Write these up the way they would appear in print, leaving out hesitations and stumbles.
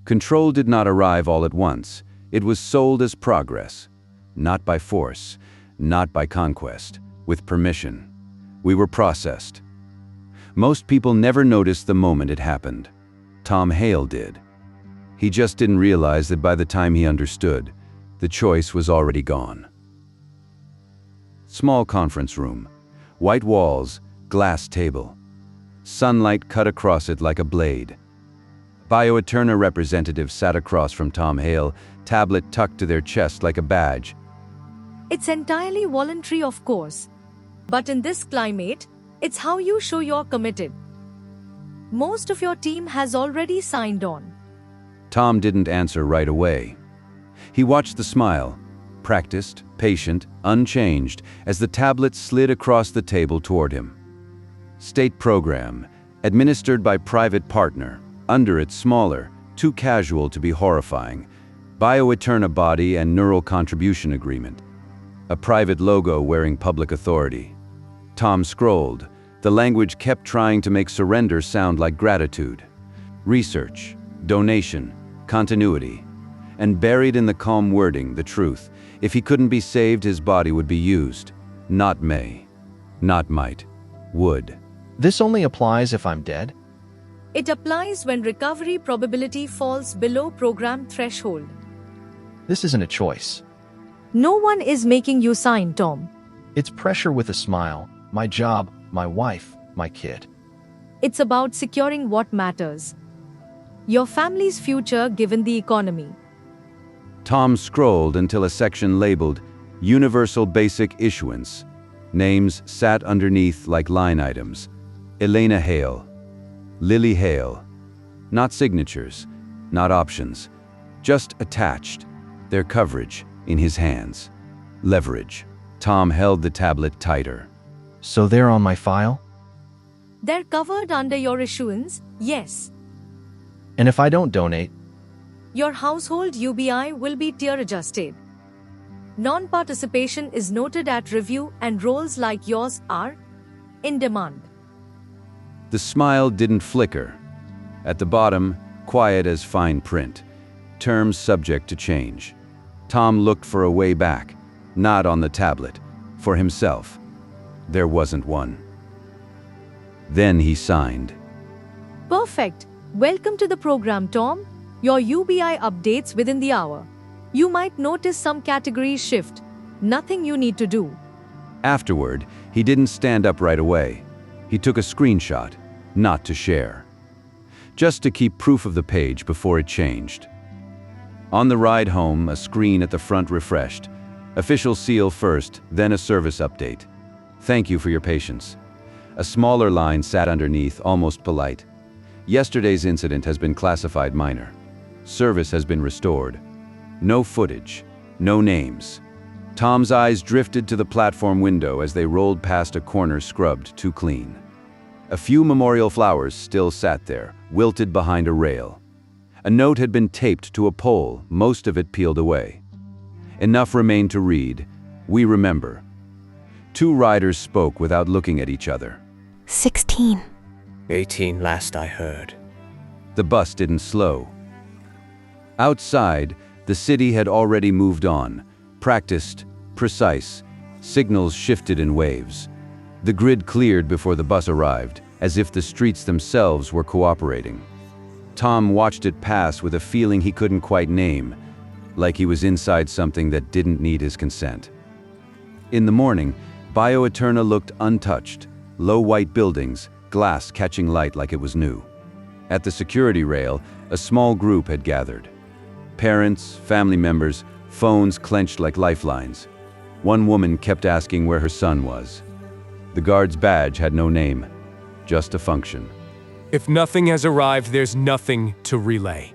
Control did not arrive all at once. It was sold as progress. Not by force, not by conquest, with permission. We were processed. Most people never noticed the moment it happened. Tom Hale did. He just didn't realize that by the time he understood, the choice was already gone. Small conference room. White walls, glass table. Sunlight cut across it like a blade. BioEterna representatives sat across from Tom Hale, tablet tucked to their chest like a badge. It's entirely voluntary, of course. But in this climate, it's how you show you're committed. Most of your team has already signed on. Tom didn't answer right away. He watched the smile, practiced, patient, unchanged, as the tablet slid across the table toward him. State program, administered by private partner. Under it, smaller, too casual to be horrifying. BioEterna body and neural contribution agreement. A private logo wearing public authority. Tom scrolled. The language kept trying to make surrender sound like gratitude. Research, donation, continuity. And buried in the calm wording, the truth. If he couldn't be saved, his body would be used. Not may. Not might. Would. This only applies if I'm dead? It applies when recovery probability falls below program threshold. This isn't a choice. No one is making you sign, Tom. It's pressure with a smile. My job, my wife, my kid. It's about securing what matters. Your family's future given the economy. Tom scrolled until a section labeled Universal Basic Issuance. Names sat underneath like line items. Elena Hale. Lily Hale. Not signatures, not options. Just attached. Their coverage in his hands. Leverage. Tom held the tablet tighter. So they're on my file? They're covered under your issuance, yes. And if I don't donate? Your household UBI will be tier-adjusted. Non-participation is noted at review and roles like yours are in demand. The smile didn't flicker. At the bottom, quiet as fine print. Terms subject to change. Tom looked for a way back, not on the tablet, for himself. There wasn't one. Then he signed. Perfect. Welcome to the program, Tom. Your UBI updates within the hour. You might notice some categories shift. Nothing you need to do. Afterward, he didn't stand up right away. He took a screenshot, not to share. Just to keep proof of the page before it changed. On the ride home, a screen at the front refreshed. Official seal first, then a service update. Thank you for your patience. A smaller line sat underneath, almost polite. Yesterday's incident has been classified minor. Service has been restored. No footage, no names. Tom's eyes drifted to the platform window as they rolled past a corner scrubbed too clean. A few memorial flowers still sat there, wilted behind a rail. A note had been taped to a pole, most of it peeled away. Enough remained to read, "We remember." Two riders spoke without looking at each other. 16. 18 last I heard. The bus didn't slow. Outside, the city had already moved on, practiced, precise. Signals shifted in waves. The grid cleared before the bus arrived, as if the streets themselves were cooperating. Tom watched it pass with a feeling he couldn't quite name, like he was inside something that didn't need his consent. In the morning, BioEterna looked untouched. Low white buildings, glass catching light like it was new. At the security rail, a small group had gathered. Parents, family members, phones clenched like lifelines. One woman kept asking where her son was. The guard's badge had no name, just a function. If nothing has arrived, there's nothing to relay.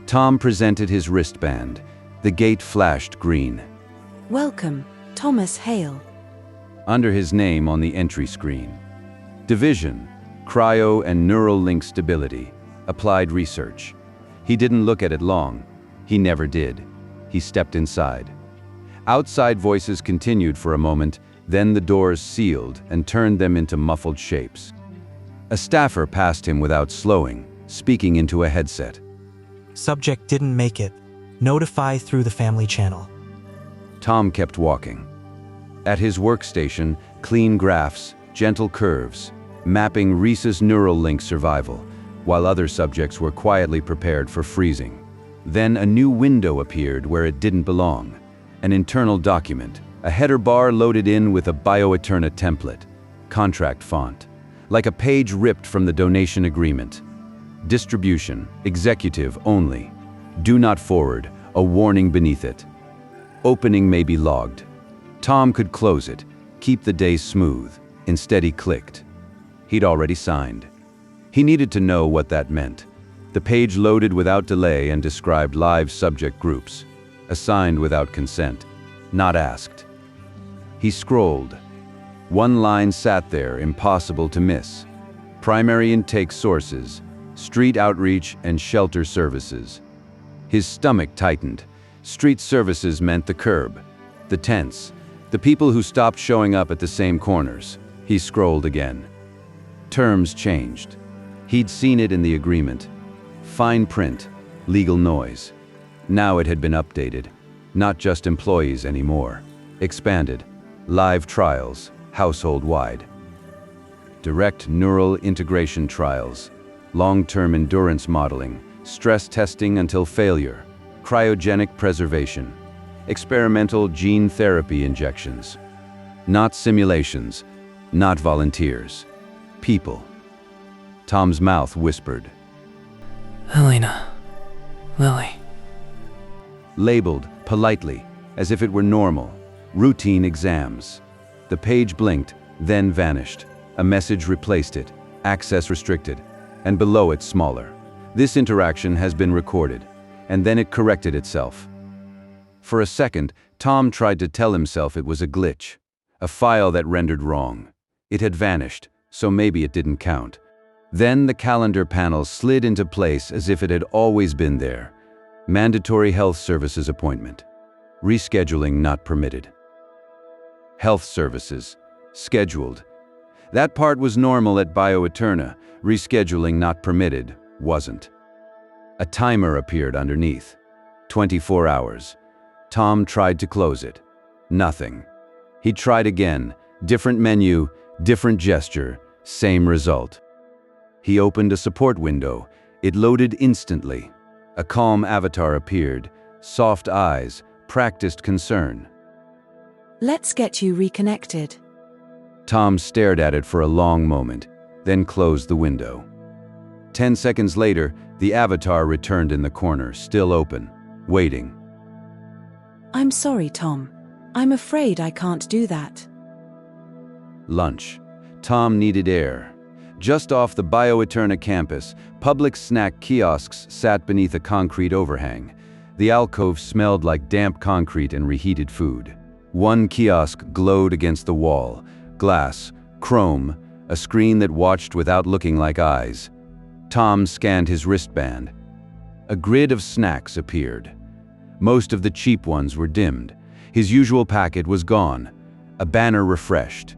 Tom presented his wristband. The gate flashed green. Welcome, Thomas Hale. Under his name on the entry screen. Division, cryo and neural link stability, applied research. He didn't look at it long. He never did. He stepped inside. Outside voices continued for a moment, then the doors sealed and turned them into muffled shapes. A staffer passed him without slowing, speaking into a headset. Subject didn't make it. Notify through the family channel. Tom kept walking. At his workstation, clean graphs, gentle curves, mapping rhesus neural link survival, while other subjects were quietly prepared for freezing. Then a new window appeared where it didn't belong. An internal document, a header bar loaded in with a BioEterna template, contract font, like a page ripped from the donation agreement. Distribution, executive only. Do not forward, a warning beneath it. Opening may be logged. Tom could close it, keep the day smooth. Instead he clicked. He'd already signed. He needed to know what that meant. The page loaded without delay and described live subject groups. Assigned without consent. Not asked. He scrolled. One line sat there, impossible to miss. Primary intake sources, street outreach and shelter services. His stomach tightened. Street services meant the curb, the tents, the people who stopped showing up at the same corners. He scrolled again. Terms changed. He'd seen it in the agreement. Fine print, legal noise. Now it had been updated. Not just employees anymore. Expanded. Live trials, household-wide. Direct neural integration trials. Long-term endurance modeling. Stress testing until failure. Cryogenic preservation. Experimental gene therapy injections. Not simulations. Not volunteers. People. Tom's mouth whispered. Helena. Lily. Labeled, politely, as if it were normal. Routine exams. The page blinked, then vanished. A message replaced it. Access restricted. And below it smaller. This interaction has been recorded. And then it corrected itself. For a second, Tom tried to tell himself it was a glitch. A file that rendered wrong. It had vanished, so maybe it didn't count. Then the calendar panel slid into place as if it had always been there. Mandatory health services appointment. Rescheduling not permitted. Health services. Scheduled. That part was normal at BioEterna. Rescheduling not permitted wasn't. A timer appeared underneath. 24 hours. Tom tried to close it. Nothing. He tried again. Different menu, different gesture, same result. He opened a support window. It loaded instantly. A calm avatar appeared. Soft eyes, practiced concern. Let's get you reconnected. Tom stared at it for a long moment, then closed the window. 10 seconds later, the avatar returned in the corner, still open, waiting. I'm sorry, Tom. I'm afraid I can't do that. Lunch. Tom needed air. Just off the BioEterna campus, public snack kiosks sat beneath a concrete overhang. The alcove smelled like damp concrete and reheated food. One kiosk glowed against the wall. Glass, chrome, a screen that watched without looking like eyes. Tom scanned his wristband. A grid of snacks appeared. Most of the cheap ones were dimmed. His usual packet was gone. A banner refreshed.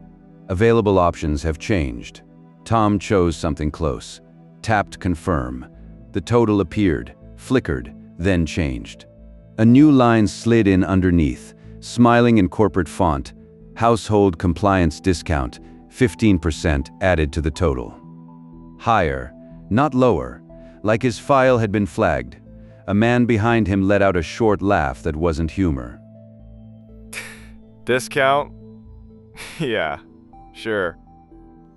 Available options have changed. Tom chose something close. Tapped confirm. The total appeared, flickered, then changed. A new line slid in underneath, smiling in corporate font. Household compliance discount, 15% added to the total. Higher, not lower, like his file had been flagged. A man behind him let out a short laugh that wasn't humor. Discount? Yeah, sure.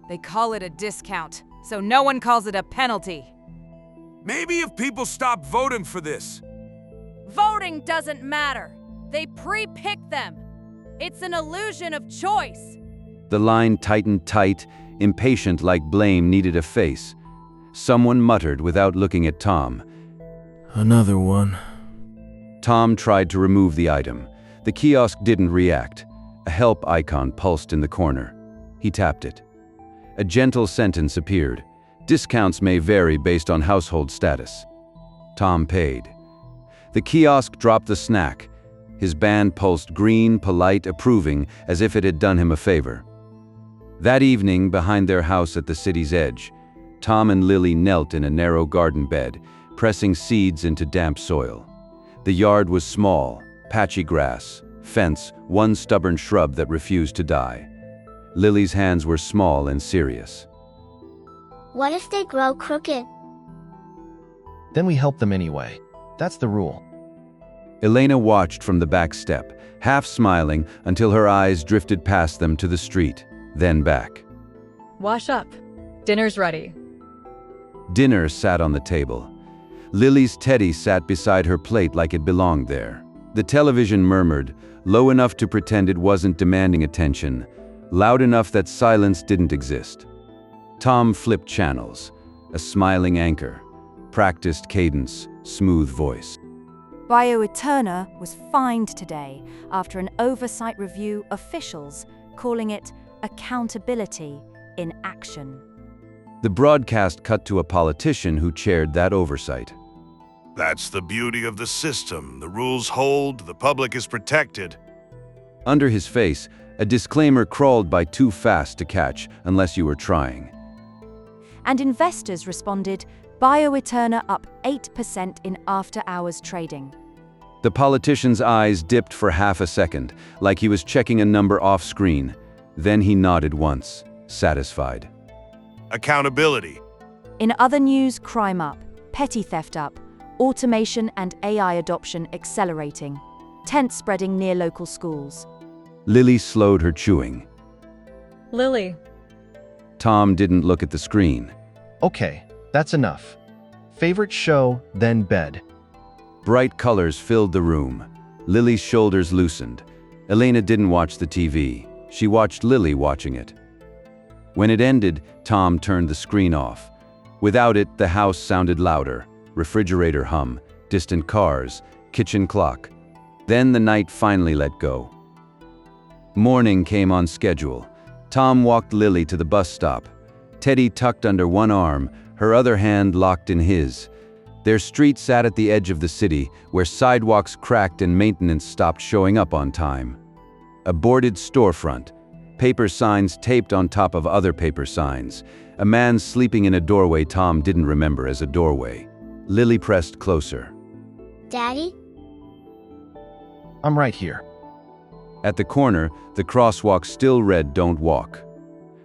They call it a discount, so no one calls it a penalty. Maybe if people stop voting for this. Voting doesn't matter. They pre-pick them. It's an illusion of choice. The line tightened tight, impatient like blame needed a face. Someone muttered without looking at Tom. Another one. Tom tried to remove the item. The kiosk didn't react. A help icon pulsed in the corner. He tapped it. A gentle sentence appeared. Discounts may vary based on household status. Tom paid. The kiosk dropped the snack. His band pulsed green, polite, approving, as if it had done him a favor. That evening, behind their house at the city's edge, Tom and Lily knelt in a narrow garden bed, pressing seeds into damp soil. The yard was small, patchy grass, fence, one stubborn shrub that refused to die. Lily's hands were small and serious. What if they grow crooked? Then we help them anyway. That's the rule. Elena watched from the back step, half smiling until her eyes drifted past them to the street, then back. Wash up. Dinner's ready. Dinner sat on the table. Lily's teddy sat beside her plate like it belonged there. The television murmured, low enough to pretend it wasn't demanding attention, loud enough that silence didn't exist. Tom flipped channels, a smiling anchor, practiced cadence, smooth voice. BioEterna was fined today after an oversight review officials calling it accountability in action. The broadcast cut to a politician who chaired that oversight. That's the beauty of the system. The rules hold, the public is protected. Under his face, a disclaimer crawled by too fast to catch unless you were trying. And investors responded, BioEterna up 8% in after-hours trading. The politician's eyes dipped for half a second, like he was checking a number off-screen. Then he nodded once, satisfied. Accountability. In other news, crime up, petty theft up, automation and AI adoption accelerating, tents spreading near local schools. Lily slowed her chewing. Lily. Tom didn't look at the screen. Okay, that's enough. Favorite show, then bed. Bright colors filled the room. Lily's shoulders loosened. Elena didn't watch the TV. She watched Lily watching it. When it ended, Tom turned the screen off. Without it, the house sounded louder. Refrigerator hum, distant cars, kitchen clock. Then the night finally let go. Morning came on schedule. Tom walked Lily to the bus stop. Teddy tucked under one arm, her other hand locked in his. Their street sat at the edge of the city, where sidewalks cracked and maintenance stopped showing up on time. A boarded storefront, paper signs taped on top of other paper signs, a man sleeping in a doorway Tom didn't remember as a doorway. Lily pressed closer. Daddy? I'm right here. At the corner, the crosswalk still read "Don't walk."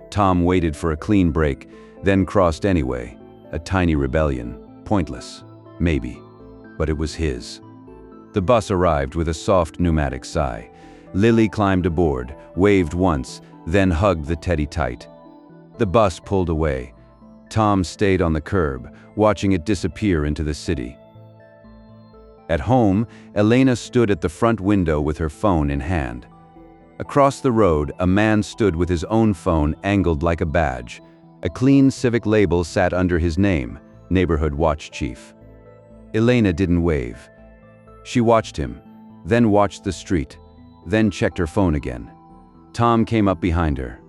Tom waited for a clean break, then crossed anyway. A tiny rebellion. Pointless. Maybe. But it was his. The bus arrived with a soft pneumatic sigh. Lily climbed aboard, waved once, then hugged the teddy tight. The bus pulled away. Tom stayed on the curb, watching it disappear into the city. At home, Elena stood at the front window with her phone in hand. Across the road, a man stood with his own phone angled like a badge. A clean civic label sat under his name, Neighborhood Watch Chief. Elena didn't wave. She watched him, then watched the street, then checked her phone again. Tom came up behind her.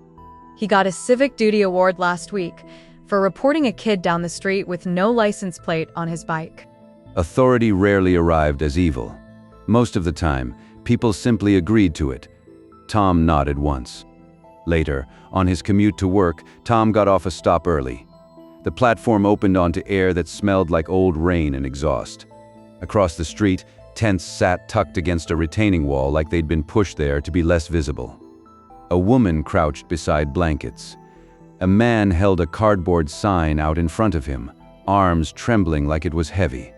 He got a Civic Duty Award last week for reporting a kid down the street with no license plate on his bike. Authority rarely arrived as evil. Most of the time, people simply agreed to it. Tom nodded once. Later, on his commute to work, Tom got off a stop early. The platform opened onto air that smelled like old rain and exhaust. Across the street, tents sat tucked against a retaining wall like they'd been pushed there to be less visible. A woman crouched beside blankets. A man held a cardboard sign out in front of him, arms trembling like it was heavy.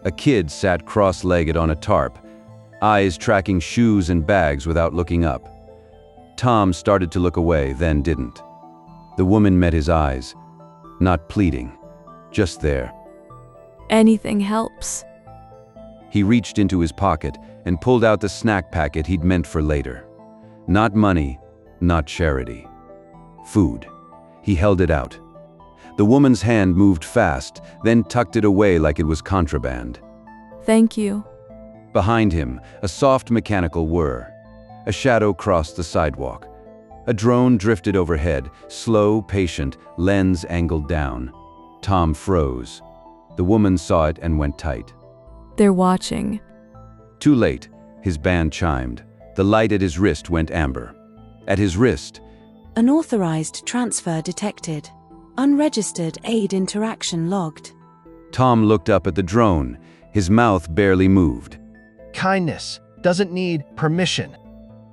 A kid sat cross-legged on a tarp, eyes tracking shoes and bags without looking up. Tom started to look away, then didn't. The woman met his eyes, not pleading, just there. Anything helps. He reached into his pocket and pulled out the snack packet he'd meant for later. Not money, not charity. Food. He held it out. The woman's hand moved fast, then tucked it away like it was contraband. Thank you. Behind him, a soft mechanical whir. A shadow crossed the sidewalk. A drone drifted overhead, slow, patient, lens angled down. Tom froze. The woman saw it and went tight. They're watching. Too late, his band chimed. The light at his wrist went amber. At his wrist, Unauthorized transfer detected. Unregistered aid interaction logged. Tom looked up at the drone. His mouth barely moved. Kindness doesn't need permission.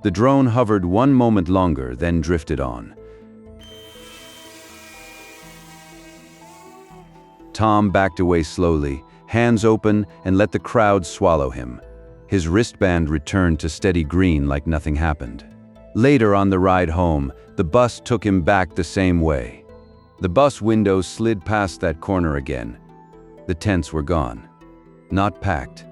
The drone hovered one moment longer, then drifted on. Tom backed away slowly, hands open, and let the crowd swallow him. His wristband returned to steady green like nothing happened. Later on the ride home, the bus took him back the same way. The bus windows slid past that corner again. The tents were gone. Not packed,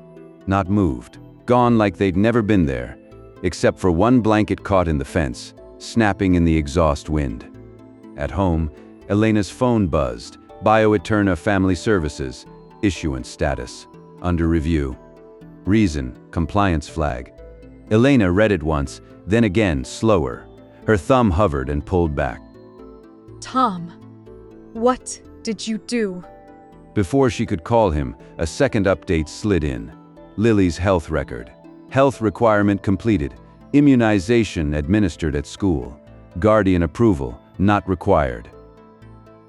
not moved, gone like they'd never been there, except for one blanket caught in the fence, snapping in the exhaust wind. At home, Elena's phone buzzed. BioEterna Family Services, issuance status, under review. Reason, compliance flag. Elena read it once, then again, slower. Her thumb hovered and pulled back. Tom, what did you do? Before she could call him, a second update slid in. Lily's health record. Health requirement completed. Immunization administered at school. Guardian approval, not required.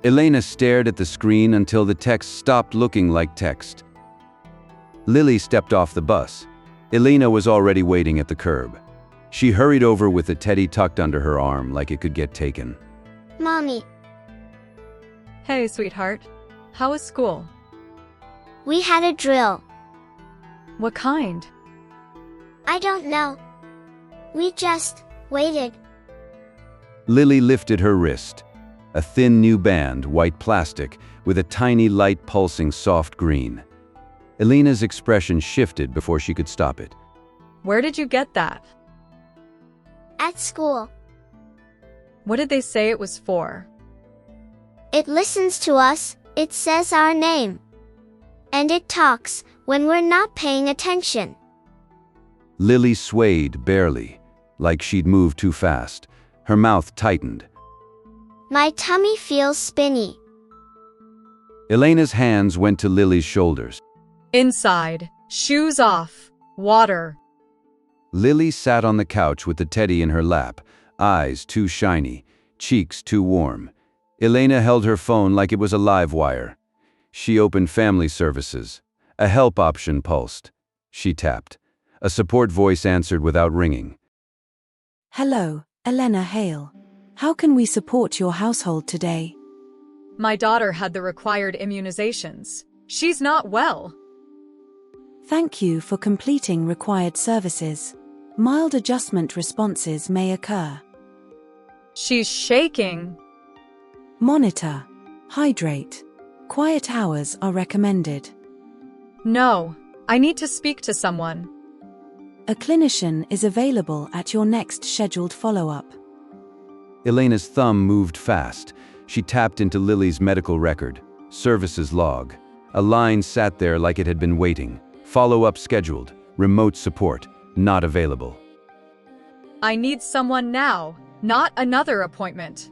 Elena stared at the screen until the text stopped looking like text. Lily stepped off the bus. Elena was already waiting at the curb. She hurried over with the teddy tucked under her arm like it could get taken. Mommy. Hey, sweetheart. How was school? We had a drill. What kind? I don't know. We just waited. Lily lifted her wrist. A thin new band, white plastic, with a tiny light pulsing soft green. Elena's expression shifted before she could stop it. Where did you get that? At school. What did they say it was for? It listens to us, it says our name. And it talks when we're not paying attention. Lily swayed barely, like she'd moved too fast. Her mouth tightened. My tummy feels spinny. Elena's hands went to Lily's shoulders. Inside, shoes off, water. Lily sat on the couch with the teddy in her lap, eyes too shiny, cheeks too warm. Elena held her phone like it was a live wire. She opened Family Services. A help option pulsed. She tapped. A support voice answered without ringing. Hello, Elena Hale. How can we support your household today? My daughter had the required immunizations. She's not well. Thank you for completing required services. Mild adjustment responses may occur. She's shaking. Monitor. Hydrate. Quiet hours are recommended. No, I need to speak to someone. A clinician is available at your next scheduled follow-up. Elena's thumb moved fast. She tapped into Lily's medical record, services log. A line sat there like it had been waiting. Follow-up scheduled. Remote support. Not available. I need someone now, not another appointment.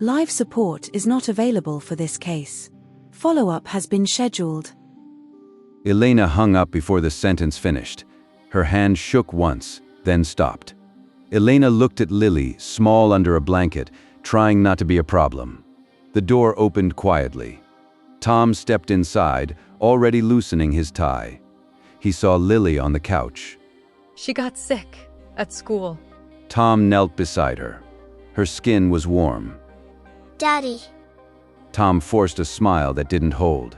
Live support is not available for this case. Follow-up has been scheduled. Elena hung up before the sentence finished. Her hand shook once, then stopped. Elena looked at Lily, small under a blanket, trying not to be a problem. The door opened quietly. Tom stepped inside, already loosening his tie. He saw Lily on the couch. She got sick at school. Tom knelt beside her. Her skin was warm. Daddy. Tom forced a smile that didn't hold.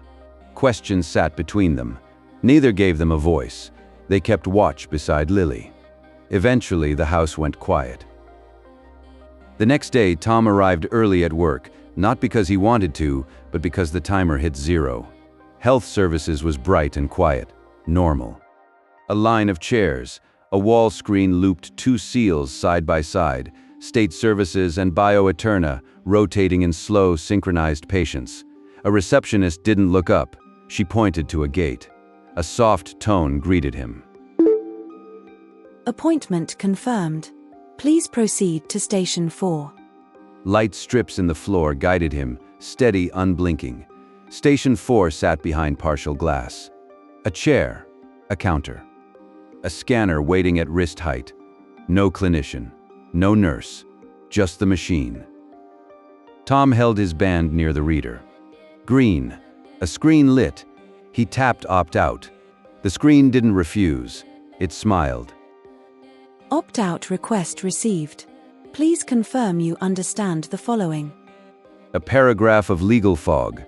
Questions sat between them. Neither gave them a voice. They kept watch beside Lily. Eventually, the house went quiet. The next day, Tom arrived early at work, not because he wanted to, but because the timer hit 0. Health Services was bright and quiet, normal. A line of chairs, a wall screen looped 2 seals side by side, State Services and BioEterna rotating in slow, synchronized patience. A receptionist didn't look up. She pointed to a gate. A soft tone greeted him. Appointment confirmed. Please proceed to Station 4. Light strips in the floor guided him, steady, unblinking. Station 4 sat behind partial glass. A chair, a counter. A scanner waiting at wrist height. No clinician, no nurse, just the machine. Tom held his band near the reader. Green, A screen lit. He tapped opt out. The screen didn't refuse. It smiled. Opt-out request received. Please confirm you understand the following. A paragraph of legal fog.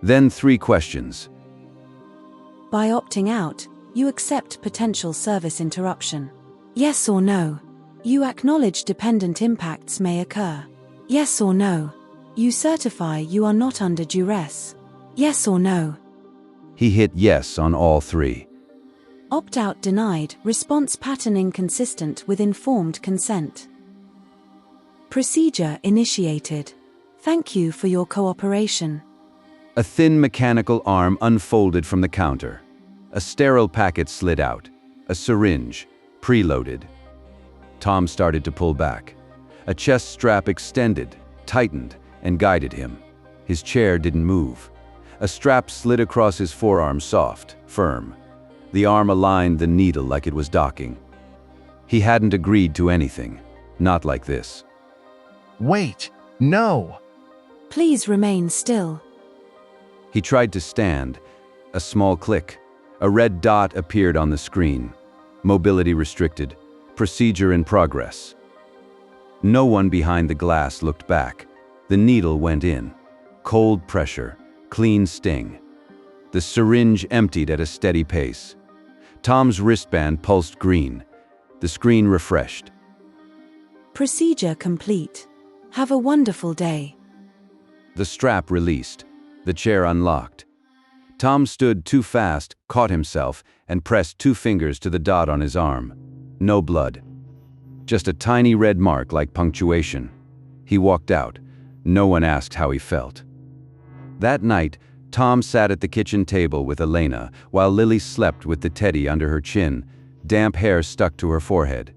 Then 3 questions. By opting out, you accept potential service interruption. Yes or no? You acknowledge dependent impacts may occur. Yes or no? You certify you are not under duress. Yes or no? He hit yes on all 3. Opt-out denied, response pattern inconsistent with informed consent. Procedure initiated. Thank you for your cooperation. A thin mechanical arm unfolded from the counter. A sterile packet slid out. A syringe, preloaded. Tom started to pull back. A chest strap extended, tightened, and guided him. His chair didn't move. A strap slid across his forearm, soft, firm. The arm aligned the needle like it was docking. He hadn't agreed to anything. Not like this. Wait! No! Please remain still. He tried to stand. A small click. A red dot appeared on the screen. Mobility restricted. Procedure in progress. No one behind the glass looked back. The needle went in. Cold pressure. Clean sting. The syringe emptied at a steady pace. Tom's wristband pulsed green. The screen refreshed. Procedure complete. Have a wonderful day. The strap released. The chair unlocked. Tom stood too fast, caught himself, and pressed 2 fingers to the dot on his arm. No blood. Just a tiny red mark like punctuation. He walked out. No one asked how he felt. That night, Tom sat at the kitchen table with Elena while Lily slept with the teddy under her chin, damp hair stuck to her forehead.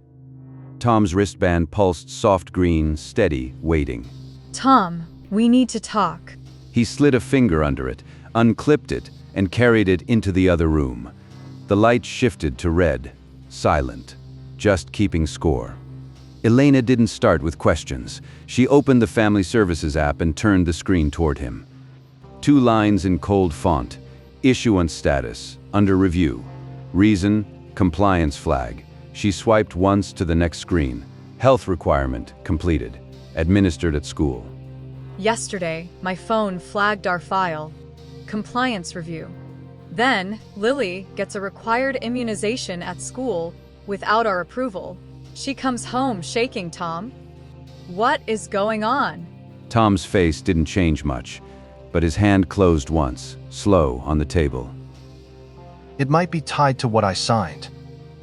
Tom's wristband pulsed soft green, steady, waiting. Tom, we need to talk. He slid a finger under it, unclipped it, and carried it into the other room. The light shifted to red, silent, just keeping score. Elena didn't start with questions. She opened the Family Services app and turned the screen toward him. 2 lines in cold font. Issuance status, under review. Reason, compliance flag. She swiped once to the next screen. Health requirement, completed. Administered at school. Yesterday, my phone flagged our file. Compliance review. Then, Lily gets a required immunization at school without our approval. She comes home shaking, Tom. What is going on? Tom's face didn't change much, but his hand closed once, slow, on the table. It might be tied to what I signed.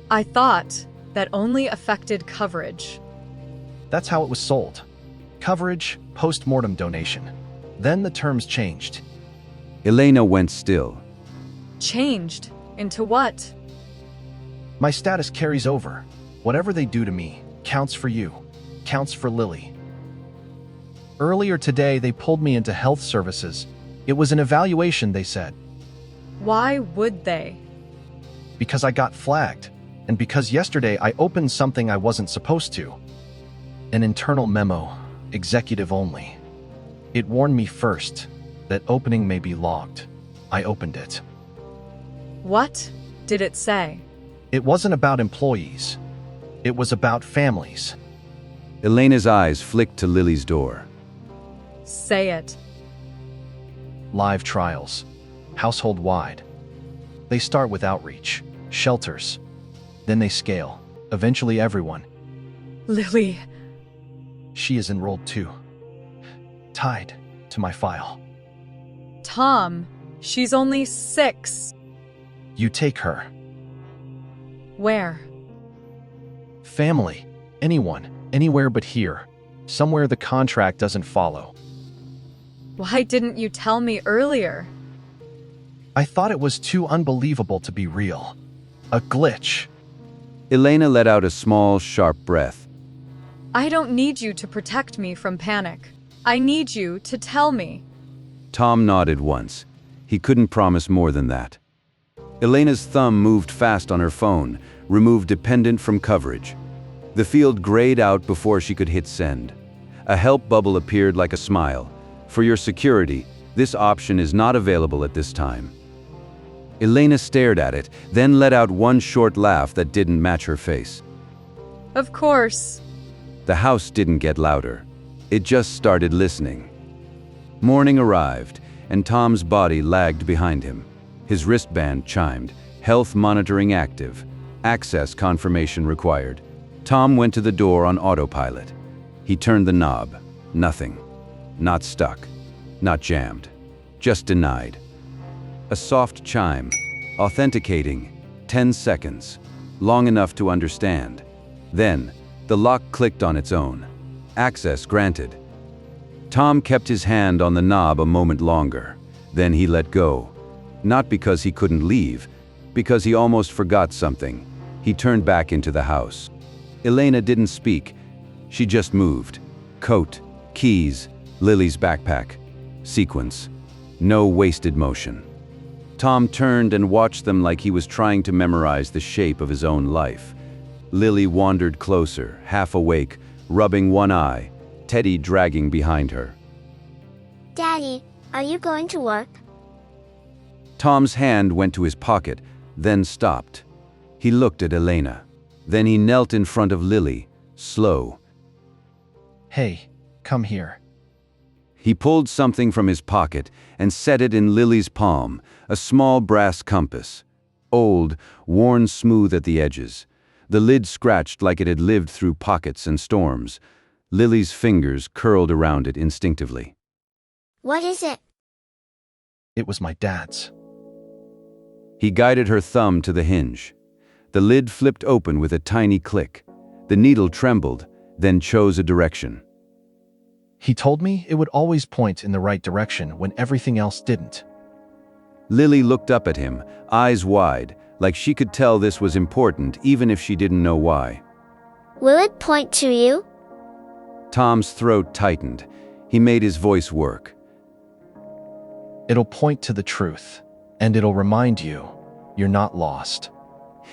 I thought that only affected coverage. That's how it was sold. Coverage, post-mortem donation. Then the terms changed. Elena went still. Changed? Into what? My status carries over. Whatever they do to me counts for you, counts for Lily. Earlier today, they pulled me into health services. It was an evaluation, they said. Why would they? Because I got flagged, and because yesterday I opened something I wasn't supposed to. An internal memo, executive only. It warned me first that opening may be logged. I opened it. What did it say? It wasn't about employees. It was about families. Elena's eyes flicked to Lily's door. Say it. Live trials, household-wide. They start with outreach, shelters. Then they scale, eventually everyone. Lily. She is enrolled too. Tied to my file. Tom, she's only 6. You take her. Where? Family. Anyone. Anywhere but here. Somewhere the contract doesn't follow. Why didn't you tell me earlier? I thought it was too unbelievable to be real. A glitch. Elena let out a small, sharp breath. I don't need you to protect me from panic. I need you to tell me. Tom nodded once. He couldn't promise more than that. Elena's thumb moved fast on her phone, removed dependent from coverage. The field grayed out before she could hit send. A help bubble appeared like a smile. For your security, This option is not available at this time. Elena stared at it, then let out one short laugh that didn't match her face. Of course. The house didn't get louder. It just started listening. Morning arrived, and Tom's body lagged behind him. His wristband chimed, health monitoring active, access confirmation required. Tom went to the door on autopilot. He turned the knob. Nothing. Not stuck. Not jammed. Just denied. A soft chime. Authenticating. 10 seconds. Long enough to understand. Then, the lock clicked on its own. Access granted. Tom kept his hand on the knob a moment longer. Then he let go. Not because he couldn't leave, because he almost forgot something. He turned back into the house. Elena didn't speak. She just moved. Coat, keys, Lily's backpack. Sequence. No wasted motion. Tom turned and watched them like he was trying to memorize the shape of his own life. Lily wandered closer, half awake, rubbing one eye, Teddy dragging behind her. Daddy, are you going to work? Tom's hand went to his pocket, then stopped. He looked at Elena. Then he knelt in front of Lily, slow. Hey, come here. He pulled something from his pocket and set it in Lily's palm, a small brass compass. Old, worn smooth at the edges. The lid scratched like it had lived through pockets and storms. Lily's fingers curled around it instinctively. What is it? It was my dad's. He guided her thumb to the hinge. The lid flipped open with a tiny click. The needle trembled, then chose a direction. He told me it would always point in the right direction when everything else didn't. Lily looked up at him, eyes wide, like she could tell this was important even if she didn't know why. Will it point to you? Tom's throat tightened. He made his voice work. It'll point to the truth, and it'll remind you you're not lost.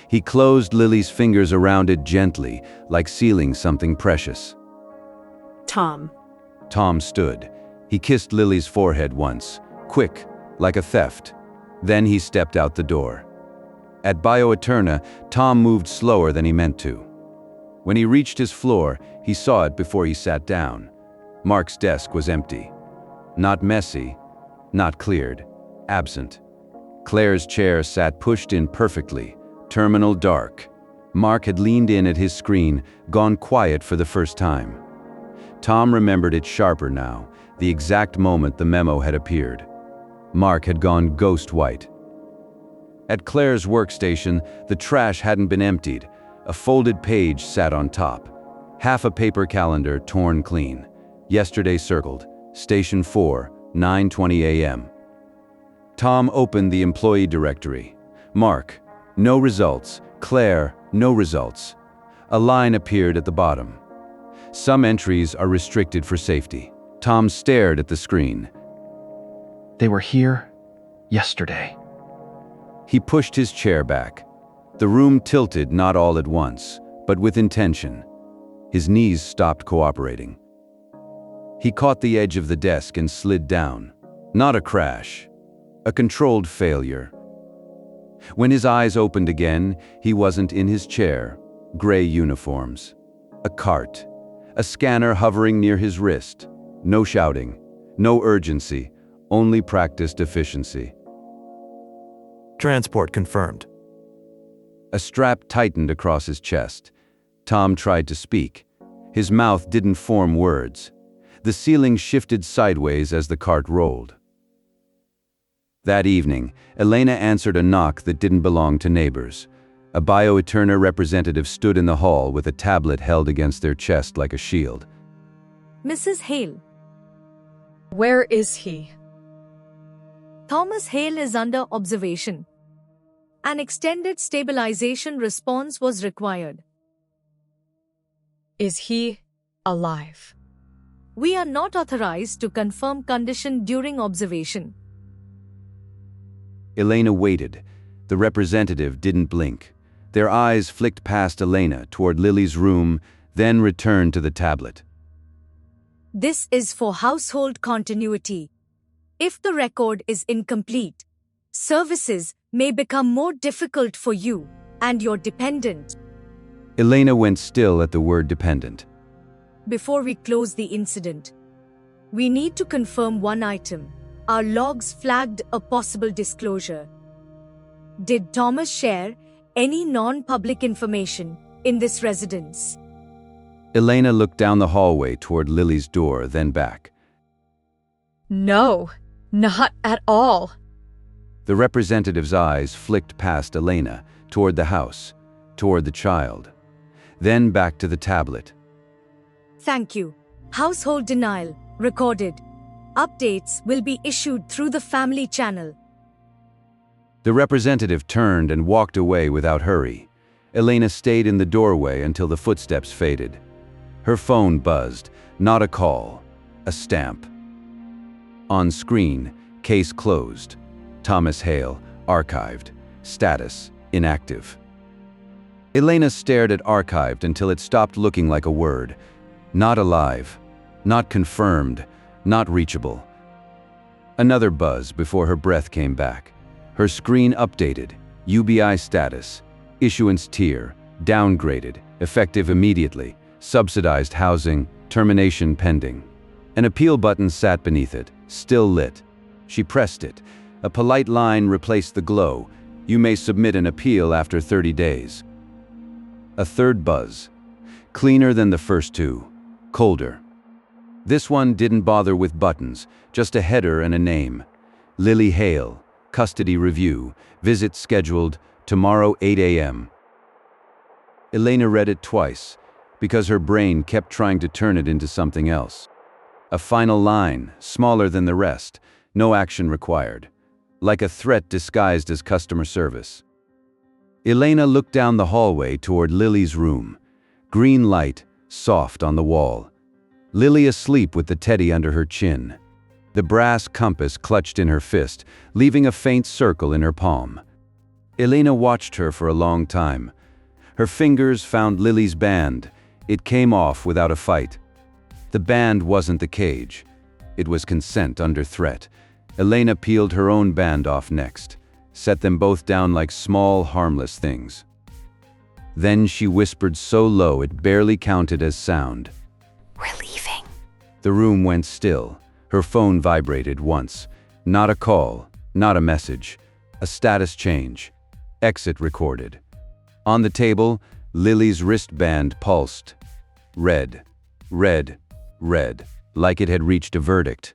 He closed Lily's fingers around it gently, like sealing something precious. Tom. Tom stood. He kissed Lily's forehead once, quick, like a theft. Then he stepped out the door. At BioEterna, Tom moved slower than he meant to. When he reached his floor, he saw it before he sat down. Mark's desk was empty. Not messy, not cleared, absent. Claire's chair sat pushed in perfectly, terminal dark. Mark had leaned in at his screen, gone quiet for the first time. Tom remembered it sharper now, the exact moment the memo had appeared. Mark had gone ghost white. At Claire's workstation, the trash hadn't been emptied. A folded page sat on top. Half a paper calendar torn clean. Yesterday circled. Station 4, 9:20 a.m. Tom opened the employee directory. Mark, no results. Claire, no results. A line appeared at the bottom. Some entries are restricted for safety. Tom stared at the screen. They were here yesterday. He pushed his chair back. The room tilted not all at once, but with intention. His knees stopped cooperating. He caught the edge of the desk and slid down. Not a crash. A controlled failure. When his eyes opened again, he wasn't in his chair. Gray uniforms. A cart. A scanner hovering near his wrist. No shouting. No urgency. Only practiced efficiency. Transport confirmed. A strap tightened across his chest. Tom tried to speak. His mouth didn't form words. The ceiling shifted sideways as the cart rolled. That evening, Elena answered a knock that didn't belong to neighbors. A BioEterna representative stood in the hall with a tablet held against their chest like a shield. Mrs. Hale. Where is he? Thomas Hale is under observation. An extended stabilization response was required. Is he alive? We are not authorized to confirm condition during observation. Elena waited. The representative didn't blink. Their eyes flicked past Elena toward Lily's room, then returned to the tablet. This is for household continuity. If the record is incomplete, services may become more difficult for you and your dependent. Elena went still at the word dependent. Before we close the incident, we need to confirm one item. Our logs flagged a possible disclosure. Did Thomas share any non-public information in this residence? Elena looked down the hallway toward Lily's door, then back. No, not at all. The representative's eyes flicked past Elena, toward the house, toward the child, then back to the tablet. Thank you. Household denial recorded. Updates will be issued through the family channel. The representative turned and walked away without hurry. Elena stayed in the doorway until the footsteps faded. Her phone buzzed, not a call, a stamp. On screen, case closed. Thomas Hale, archived. Status, inactive. Elena stared at archived until it stopped looking like a word. Not alive, not confirmed, not reachable. Another buzz before her breath came back. Her screen updated. UBI status. Issuance tier. Downgraded. Effective immediately. Subsidized housing. Termination pending. An appeal button sat beneath it, still lit. She pressed it. A polite line replaced the glow. You may submit an appeal after 30 days. A third buzz. Cleaner than the first two. Colder. This one didn't bother with buttons, just a header and a name. Lily Hale. Custody review. Visit scheduled tomorrow 8 a.m. Elena read it twice, because her brain kept trying to turn it into something else. A final line, smaller than the rest, no action required. Like a threat disguised as customer service. Elena looked down the hallway toward Lily's room. Green light, soft on the wall. Lily asleep with the teddy under her chin. The brass compass clutched in her fist, leaving a faint circle in her palm. Elena watched her for a long time. Her fingers found Lily's band. It came off without a fight. The band wasn't the cage. It was consent under threat. Elena peeled her own band off next, set them both down like small, harmless things. Then she whispered so low it barely counted as sound. We're leaving. The room went still. Her phone vibrated once. Not a call, not a message. A status change. Exit recorded. On the table, Lily's wristband pulsed. Red, red, red, like it had reached a verdict.